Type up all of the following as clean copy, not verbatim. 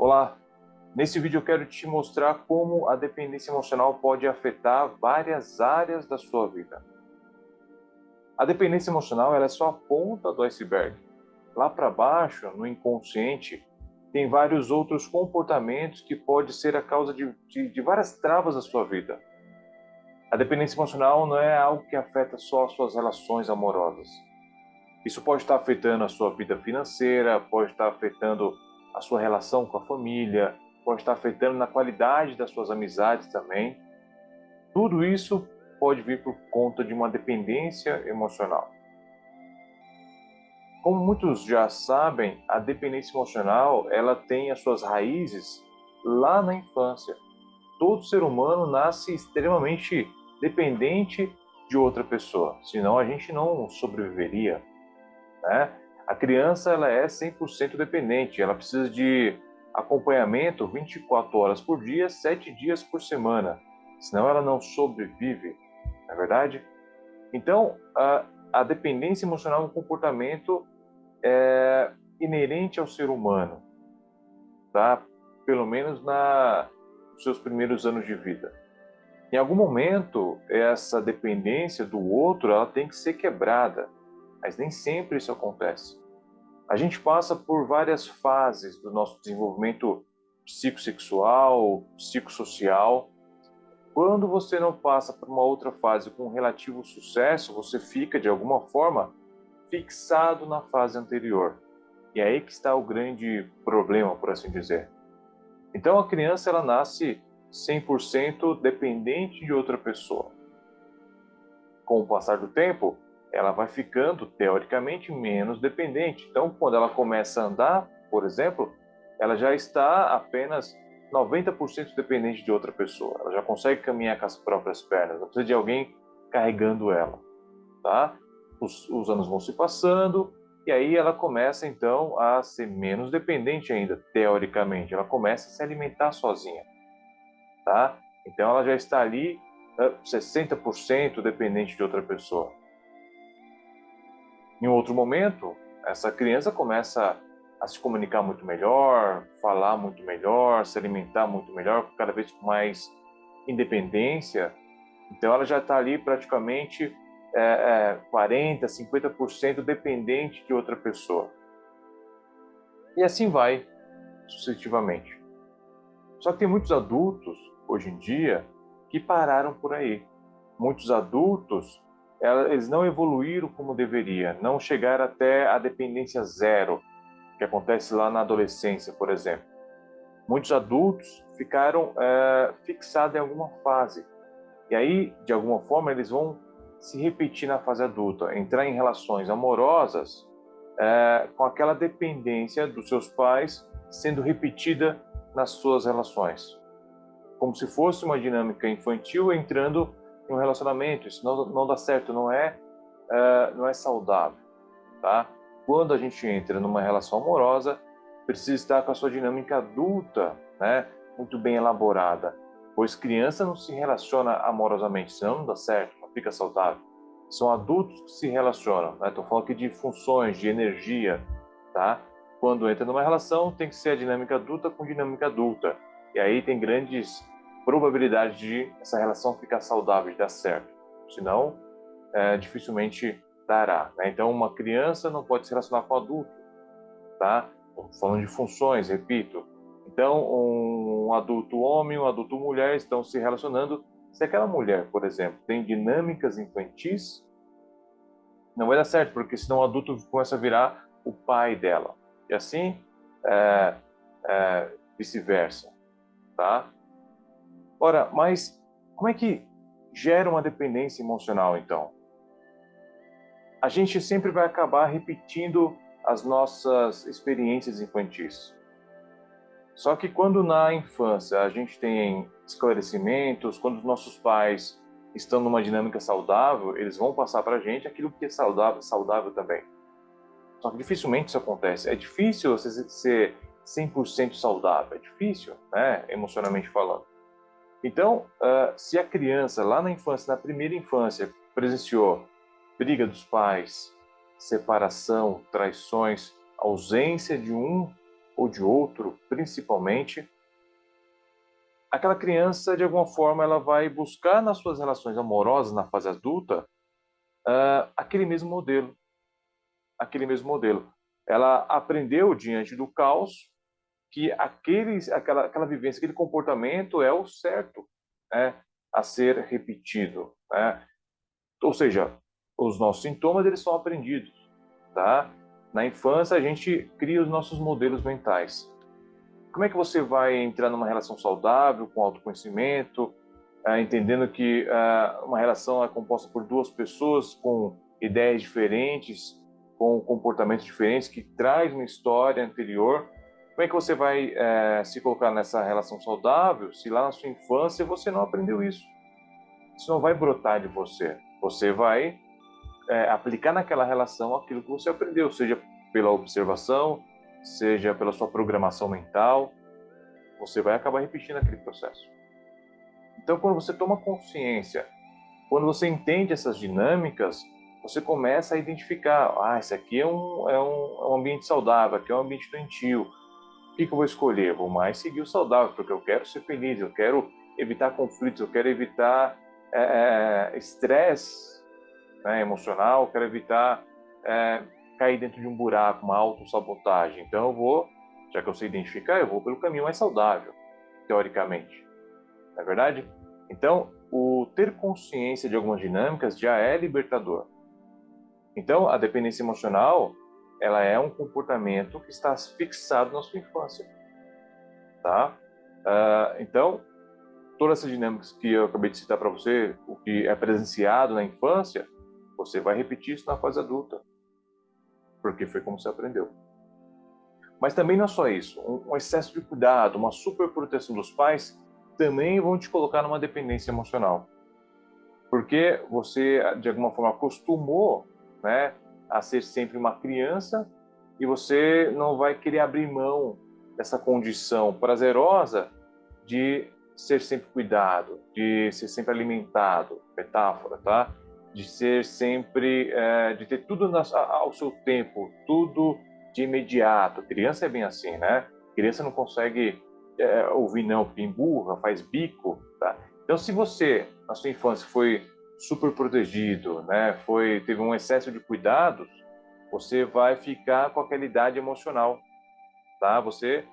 Olá, nesse vídeo eu quero te mostrar como a dependência emocional pode afetar várias áreas da sua vida. A dependência emocional ela é só a ponta do iceberg. Lá para baixo, no inconsciente, tem vários outros comportamentos que podem ser a causa de várias travas da sua vida. A dependência emocional não é algo que afeta só as suas relações amorosas. Isso pode estar afetando a sua vida financeira, pode estar afetando a sua relação com a família, pode estar afetando na qualidade das suas amizades também. Tudo isso pode vir por conta de uma dependência emocional. Como muitos já sabem, a dependência emocional, ela tem as suas raízes lá na infância. Todo ser humano nasce extremamente dependente de outra pessoa, senão a gente não sobreviveria, né? A criança ela é 100% dependente, ela precisa de acompanhamento 24 horas por dia, 7 dias por semana, senão ela não sobrevive, não é verdade? Então, a dependência emocional é um comportamento inerente ao ser humano, tá? Pelo menos nos seus primeiros anos de vida. Em algum momento, essa dependência do outro ela tem que ser quebrada, mas nem sempre isso acontece. A gente passa por várias fases do nosso desenvolvimento psicossexual, psicossocial. Quando você não passa por uma outra fase com relativo sucesso, você fica, de alguma forma, fixado na fase anterior. E é aí que está o grande problema, por assim dizer. Então, a criança ela nasce 100% dependente de outra pessoa. Com o passar do tempo, ela vai ficando, teoricamente, menos dependente. Então, quando ela começa a andar, por exemplo, ela já está apenas 90% dependente de outra pessoa. Ela já consegue caminhar com as próprias pernas, não precisa de alguém carregando ela, tá? Os anos vão se passando e aí ela começa, então, a ser menos dependente ainda, teoricamente. Ela começa a se alimentar sozinha, tá? Então, ela já está ali 60% dependente de outra pessoa. Em outro momento, essa criança começa a se comunicar muito melhor, falar muito melhor, se alimentar muito melhor, cada vez com mais independência. Então, ela já está ali praticamente 40%, 50% dependente de outra pessoa. E assim vai, sucessivamente. Só que tem muitos adultos, hoje em dia, que pararam por aí. Muitos adultos, eles não evoluíram como deveria, não chegaram até a dependência zero, que acontece lá na adolescência, por exemplo. Muitos adultos ficaram fixados em alguma fase. E aí, de alguma forma, eles vão se repetir na fase adulta, entrar em relações amorosas com aquela dependência dos seus pais sendo repetida nas suas relações. Como se fosse uma dinâmica infantil entrando em um relacionamento. Isso não dá certo, não é saudável, tá? Quando a gente entra numa relação amorosa, precisa estar com a sua dinâmica adulta, né, muito bem elaborada, pois criança não se relaciona amorosamente, senão não dá certo, não fica saudável. São adultos que se relacionam, né? Estou falando aqui de funções, de energia, tá? Quando entra numa relação, tem que ser a dinâmica adulta com dinâmica adulta. E aí tem grandes probabilidades de essa relação ficar saudável, de dar certo. Senão, dificilmente dará, né? Então, uma criança não pode se relacionar com um adulto, tá? Estamos falando de funções, repito. Então, um adulto homem, um adulto mulher estão se relacionando. Se aquela mulher, por exemplo, tem dinâmicas infantis, não vai dar certo, porque senão o adulto começa a virar o pai dela. E assim, é, vice-versa, tá? Ora, mas como é que gera uma dependência emocional, então? A gente sempre vai acabar repetindo as nossas experiências infantis. Só que quando na infância a gente tem esclarecimentos, quando os nossos pais estão numa dinâmica saudável, eles vão passar para a gente aquilo que é saudável também. Só que dificilmente isso acontece. É difícil você ser 100% saudável, é difícil, né, emocionalmente falando. Então, se a criança lá na infância, na primeira infância, presenciou briga dos pais, separação, traições, ausência de um ou de outro, principalmente, aquela criança, de alguma forma, ela vai buscar nas suas relações amorosas, na fase adulta, aquele mesmo modelo. Aquele mesmo modelo. Ela aprendeu, diante do caos, que aquela vivência, aquele comportamento é o certo, né, a ser repetido, né? Ou seja, os nossos sintomas eles são aprendidos, tá? Na infância a gente cria os nossos modelos mentais. Como é que você vai entrar numa relação saudável, com autoconhecimento, entendendo que uma relação é composta por duas pessoas com ideias diferentes, com comportamentos diferentes, que traz uma história anterior? Como é que você vai se colocar nessa relação saudável se lá na sua infância você não aprendeu isso? Isso não vai brotar de você. Você vai aplicar naquela relação aquilo que você aprendeu, seja pela observação, seja pela sua programação mental. Você vai acabar repetindo aquele processo. Então, quando você toma consciência, quando você entende essas dinâmicas, você começa a identificar, esse aqui é um ambiente saudável, aqui é um ambiente doentio. O que eu vou escolher? Eu vou mais seguir o saudável, porque eu quero ser feliz, eu quero evitar conflitos, eu quero evitar estresse, né, emocional, eu quero evitar cair dentro de um buraco, uma autossabotagem. Então eu vou, já que eu sei identificar, eu vou pelo caminho mais saudável, teoricamente. Não é verdade? Então, o ter consciência de algumas dinâmicas já é libertador. Então, a dependência emocional, ela é um comportamento que está fixado na sua infância, tá? Então, todas essas dinâmicas que eu acabei de citar para você, o que é presenciado na infância, você vai repetir isso na fase adulta, porque foi como você aprendeu. Mas também não é só isso. Um excesso de cuidado, uma superproteção dos pais também vão te colocar numa dependência emocional. Porque você, de alguma forma, acostumou, né, a ser sempre uma criança e você não vai querer abrir mão dessa condição prazerosa de ser sempre cuidado, de ser sempre alimentado, metáfora, tá? De ser sempre, de ter tudo ao seu tempo, tudo de imediato. Criança é bem assim, né? Criança não consegue ouvir não, porque emburra, faz bico, tá? Então, se você, na sua infância, foi super protegido, né? Teve um excesso de cuidados, você vai ficar com aquela idade emocional, tá? Você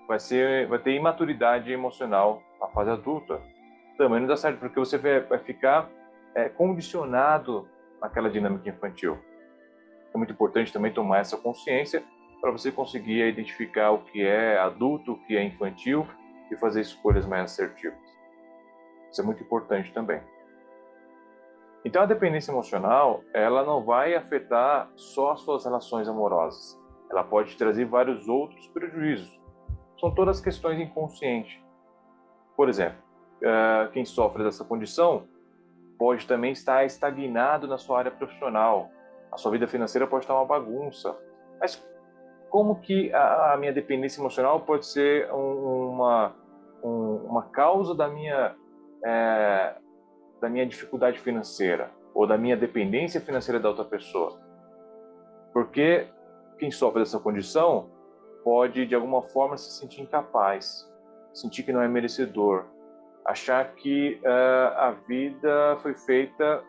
vai ter imaturidade emocional na fase adulta. Também não dá certo, porque você vai ficar condicionado naquela dinâmica infantil. É muito importante também tomar essa consciência para você conseguir identificar o que é adulto, o que é infantil e fazer escolhas mais assertivas. Isso é muito importante também. Então, a dependência emocional, ela não vai afetar só as suas relações amorosas. Ela pode trazer vários outros prejuízos. São todas questões inconscientes. Por exemplo, quem sofre dessa condição pode também estar estagnado na sua área profissional. A sua vida financeira pode estar uma bagunça. Mas como que a minha dependência emocional pode ser uma causa da minha dificuldade financeira ou da minha dependência financeira da outra pessoa? Porque quem sofre dessa condição pode, de alguma forma, se sentir incapaz, sentir que não é merecedor, achar que a vida foi feita,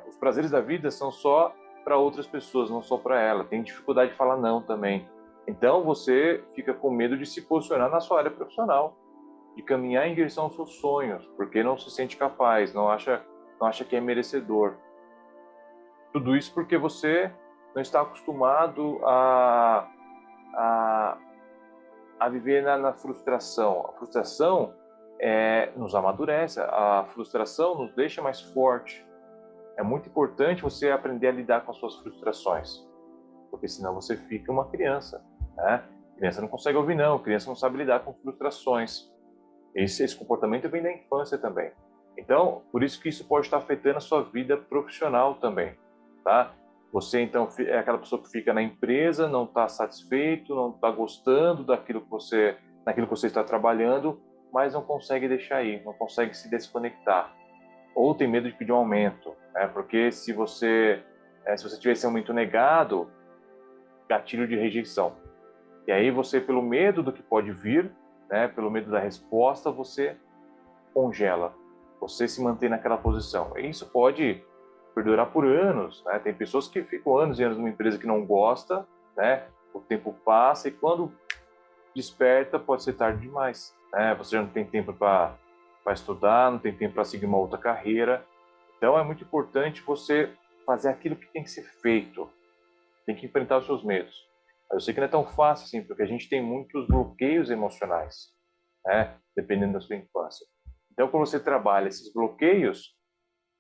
os prazeres da vida são só para outras pessoas, não só para ela. Tem dificuldade de falar não também. Então você fica com medo de se posicionar na sua área profissional, de caminhar em direção aos seus sonhos, porque não se sente capaz, não acha que é merecedor. Tudo isso porque você não está acostumado a, a viver na frustração. A frustração nos amadurece, a frustração nos deixa mais forte. É muito importante você aprender a lidar com as suas frustrações, porque senão você fica uma criança, né? Criança não consegue ouvir não, criança não sabe lidar com frustrações. Esse comportamento vem da infância também. Então, por isso que isso pode estar afetando a sua vida profissional também, tá? Você, então, é aquela pessoa que fica na empresa, não está satisfeito, não está gostando daquilo naquilo que você está trabalhando, mas não consegue deixar ir, não consegue se desconectar. Ou tem medo de pedir um aumento, né? Porque se você tiver esse aumento negado, gatilho de rejeição. E aí você, pelo medo do que pode vir, né, pelo medo da resposta, você congela, você se mantém naquela posição. E isso pode perdurar por anos, né? Tem pessoas que ficam anos e anos numa empresa que não gosta, né? O tempo passa e quando desperta pode ser tarde demais, né? Você já não tem tempo para estudar, não tem tempo para seguir uma outra carreira. Então é muito importante você fazer aquilo que tem que ser feito, tem que enfrentar os seus medos. Eu sei que não é tão fácil assim, porque a gente tem muitos bloqueios emocionais, né? Dependendo da sua infância. Então, quando você trabalha esses bloqueios,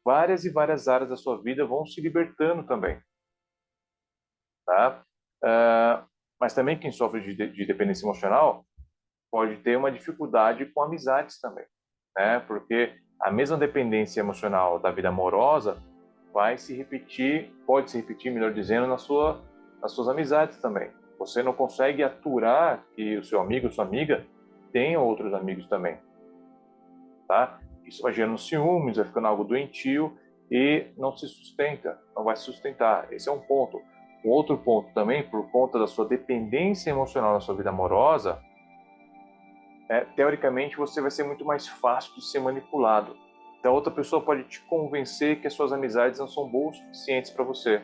várias e várias áreas da sua vida vão se libertando também, tá? Ah, mas também quem sofre de dependência emocional pode ter uma dificuldade com amizades também, né? Porque a mesma dependência emocional da vida amorosa vai se repetir, pode se repetir, melhor dizendo, nas suas amizades também. Você não consegue aturar que o seu amigo, sua amiga, tenha outros amigos também, tá? Isso vai gerando ciúmes, vai ficando algo doentio e não se sustenta, não vai se sustentar. Esse é um ponto. Um outro ponto também, por conta da sua dependência emocional na sua vida amorosa, teoricamente você vai ser muito mais fácil de ser manipulado. Então outra pessoa pode te convencer que as suas amizades não são boas o suficientes para você.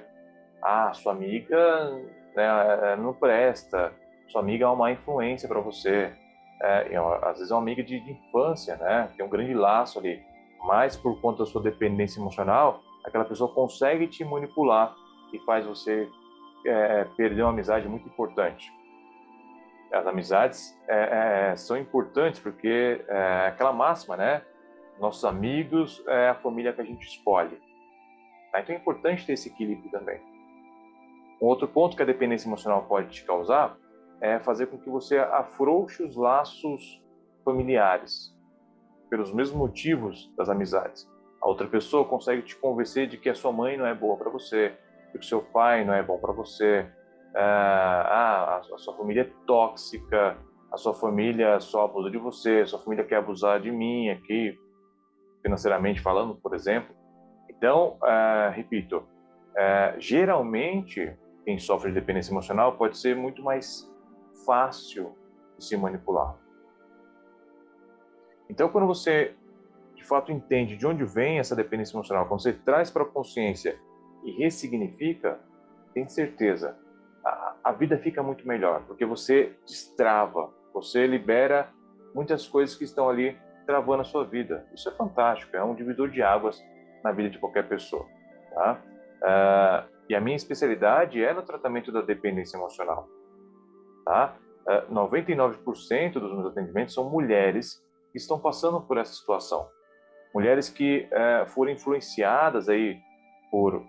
Ah, sua amiga, né, não presta, sua amiga é uma má influência para você. Às vezes é uma amiga de infância, né? Tem um grande laço ali. Mas por conta da sua dependência emocional, aquela pessoa consegue te manipular e faz você perder uma amizade muito importante. As amizades são importantes porque é aquela máxima, né? Nossos amigos é a família que a gente escolhe. Tá? Então é importante ter esse equilíbrio também. Um outro ponto que a dependência emocional pode te causar é fazer com que você afrouxe os laços familiares, pelos mesmos motivos das amizades. A outra pessoa consegue te convencer de que a sua mãe não é boa para você, de que o seu pai não é bom para você, a sua família é tóxica, a sua família só abusa de você, a sua família quer abusar de mim aqui, financeiramente falando, por exemplo. Então, repito, geralmente quem sofre de dependência emocional pode ser muito mais fácil de se manipular. Então, quando você de fato entende de onde vem essa dependência emocional, quando você traz para a consciência e ressignifica, tem certeza, a vida fica muito melhor, porque você destrava, você libera muitas coisas que estão ali travando a sua vida. Isso é fantástico, é um divisor de águas na vida de qualquer pessoa. Tá? E a minha especialidade é no tratamento da dependência emocional. Tá? 99% dos meus atendimentos são mulheres que estão passando por essa situação. Mulheres que foram influenciadas aí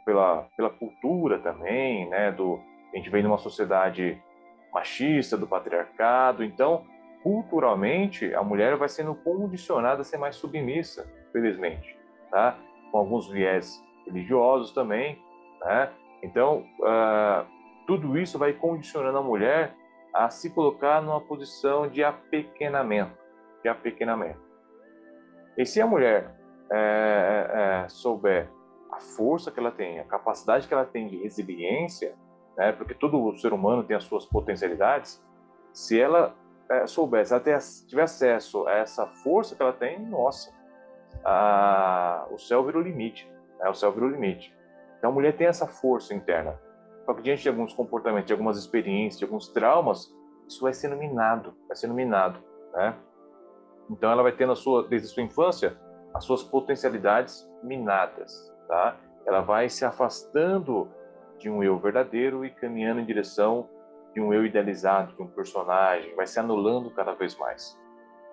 pela cultura também, né? A gente vem numa sociedade machista, do patriarcado, então, culturalmente, a mulher vai sendo condicionada a ser mais submissa, felizmente, tá? Com alguns viés religiosos também, né? Então, tudo isso vai condicionando a mulher a se colocar numa posição de apequenamento, de apequenamento. E se a mulher souber a força que ela tem, a capacidade que ela tem de resiliência, né, porque todo ser humano tem as suas potencialidades, se ela souber, se ela tiver acesso a essa força que ela tem, nossa, o céu virou limite. Né, o céu virou limite. Então a mulher tem essa força interna. Só que diante de alguns comportamentos, de algumas experiências, de alguns traumas, isso vai sendo minado, né? Então ela vai ter desde a sua infância as suas potencialidades minadas, tá? Ela vai se afastando de um eu verdadeiro e caminhando em direção de um eu idealizado, de um personagem, vai se anulando cada vez mais,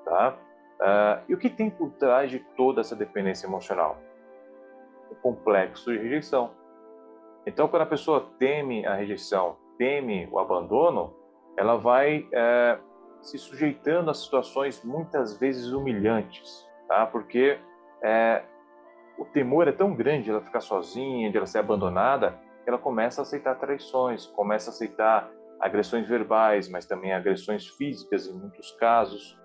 tá? E o que tem por trás de toda essa dependência emocional? O complexo de rejeição. Então, quando a pessoa teme a rejeição, teme o abandono, ela vai se sujeitando a situações muitas vezes humilhantes, tá? Porque o temor é tão grande de ela ficar sozinha, de ela ser abandonada, que ela começa a aceitar traições, começa a aceitar agressões verbais, mas também agressões físicas em muitos casos.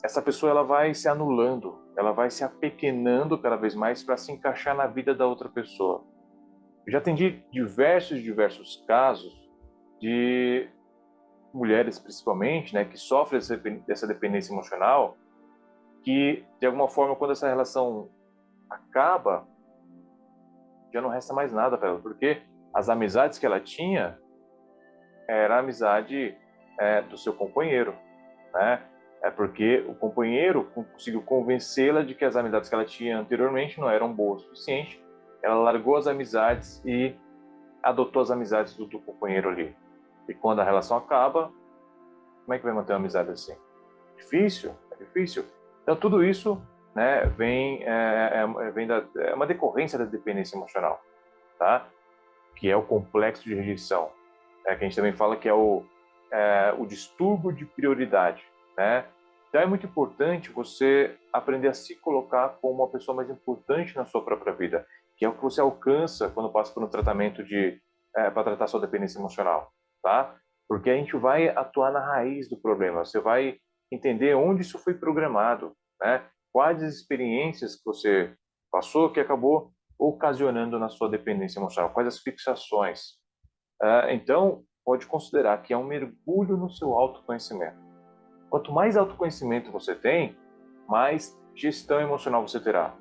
Essa pessoa ela vai se anulando, ela vai se apequenando cada vez mais para se encaixar na vida da outra pessoa. Eu já atendi diversos casos de mulheres principalmente, né, que sofrem dessa dependência emocional, que de alguma forma quando essa relação acaba, já não resta mais nada para ela, porque as amizades que ela tinha era a amizade do seu companheiro, né? É porque o companheiro conseguiu convencê-la de que as amizades que ela tinha anteriormente não eram boas o suficiente. Ela largou as amizades e adotou as amizades do companheiro ali. E quando a relação acaba, como é que vai manter uma amizade assim? Difícil, é difícil. Então tudo isso, né, é uma decorrência da dependência emocional, tá? Que é o complexo de rejeição, que a gente também fala que é o distúrbio de prioridade, né? Então é muito importante você aprender a se colocar como uma pessoa mais importante na sua própria vida, que é o que você alcança quando passa por um tratamento para tratar sua dependência emocional, tá? Porque a gente vai atuar na raiz do problema, você vai entender onde isso foi programado, né? Quais as experiências que você passou que acabou ocasionando na sua dependência emocional, quais as fixações. Então, pode considerar que é um mergulho no seu autoconhecimento. Quanto mais autoconhecimento você tem, mais gestão emocional você terá.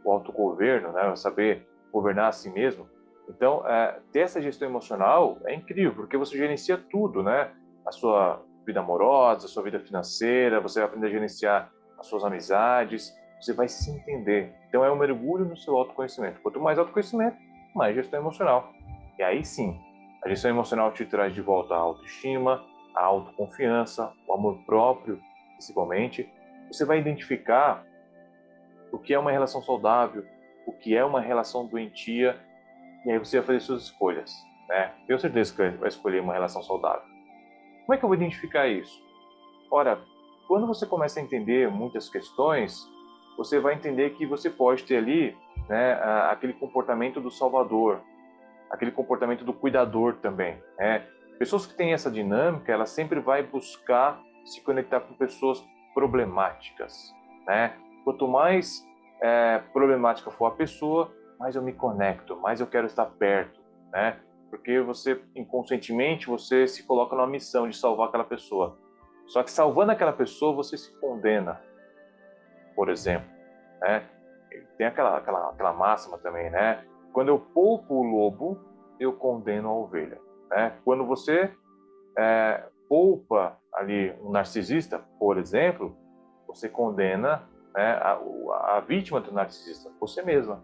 O autogoverno, né, saber governar a si mesmo. Então, ter essa gestão emocional é incrível, porque você gerencia tudo, né? A sua vida amorosa, a sua vida financeira, você vai aprender a gerenciar as suas amizades, você vai se entender. Então, é um mergulho no seu autoconhecimento. Quanto mais autoconhecimento, mais gestão emocional. E aí sim, a gestão emocional te traz de volta a autoestima, a autoconfiança, o amor próprio, principalmente. Você vai identificar o que é uma relação saudável, o que é uma relação doentia, e aí você vai fazer suas escolhas, né? Tenho certeza que vai escolher uma relação saudável. Como é que eu vou identificar isso? Ora, quando você começa a entender muitas questões, você vai entender que você pode ter ali, né, aquele comportamento do salvador, aquele comportamento do cuidador também, né? Pessoas que têm essa dinâmica, ela sempre vai buscar se conectar com pessoas problemáticas, né? Quanto mais problemática for a pessoa, mais eu me conecto, mais eu quero estar perto, né? Porque você, inconscientemente, você se coloca numa missão de salvar aquela pessoa. Só que salvando aquela pessoa, você se condena, por exemplo, né? Tem aquela máxima também, né? Quando eu poupo o lobo, eu condeno a ovelha, né? Quando você poupa ali um narcisista, por exemplo, você condena, né, a vítima do narcisista, você mesma,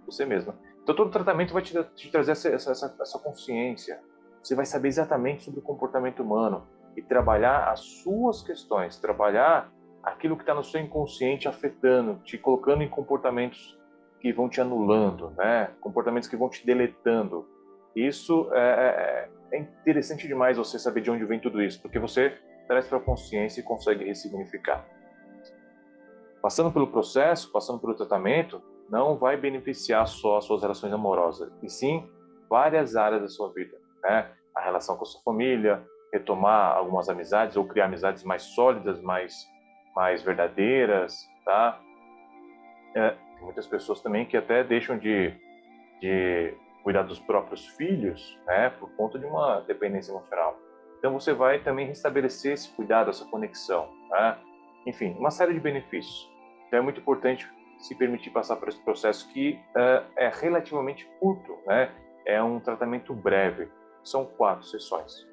você mesma. Então todo tratamento vai te trazer essa consciência. Você vai saber exatamente sobre o comportamento humano e trabalhar as suas questões, trabalhar aquilo que está no seu inconsciente afetando, te colocando em comportamentos que vão te anulando, né? Comportamentos que vão te deletando. Isso é interessante demais você saber de onde vem tudo isso, porque você traz para a consciência e consegue ressignificar. Passando pelo processo, passando pelo tratamento, não vai beneficiar só as suas relações amorosas, e sim várias áreas da sua vida, né? A relação com a sua família, retomar algumas amizades ou criar amizades mais sólidas, mais verdadeiras, tá? Tem muitas pessoas também que até deixam de cuidar dos próprios filhos, né, por conta de uma dependência emocional. Então você vai também restabelecer esse cuidado, essa conexão, né? Enfim, uma série de benefícios. Então é muito importante se permitir passar por esse processo que é relativamente curto, né? É um tratamento breve, são 4 sessões.